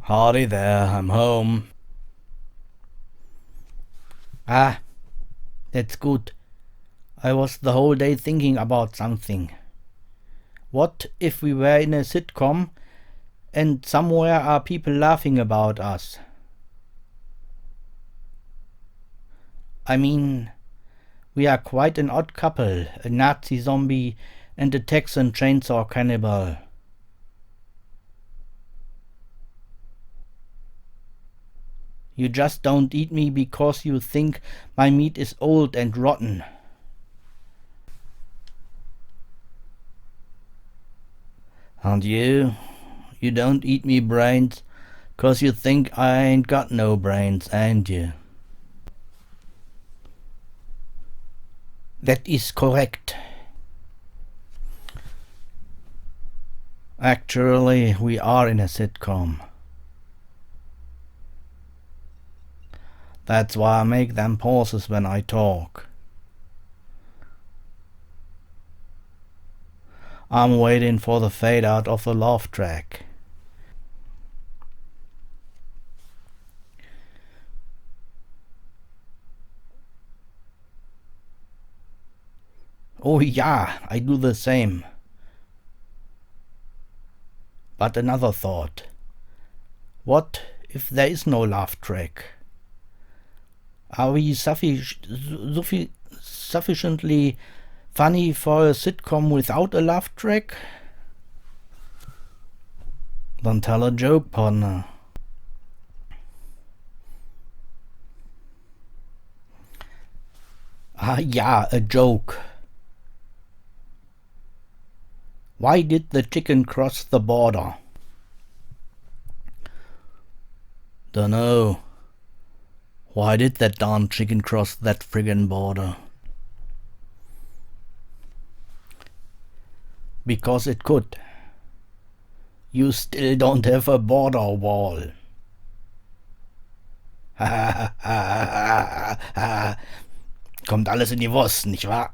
Howdy there, I'm home. Ah, that's good. I was the whole day thinking about something. What if we were in a sitcom and somewhere are people laughing about us? I mean, we are quite an odd couple, a Nazi zombie and a Texan chainsaw cannibal. You just don't eat me because you think my meat is old and rotten. And you don't eat me brains 'cause you think I ain't got no brains, ain't you? That is correct. Actually, we are in a sitcom. That's why I make them pauses when I talk. I'm waiting for the fade out of the laugh track. Oh yeah, I do the same. But another thought. What if there is no laugh track? Are we sufficiently funny for a sitcom without a laugh track? Then tell a joke, partner. Ah yeah, a joke. Why did the chicken cross the border? Dunno. Why did that darn chicken cross that friggin' border? Because it could. You still don't have a border wall. Kommt alles in die Wurst, nicht wahr?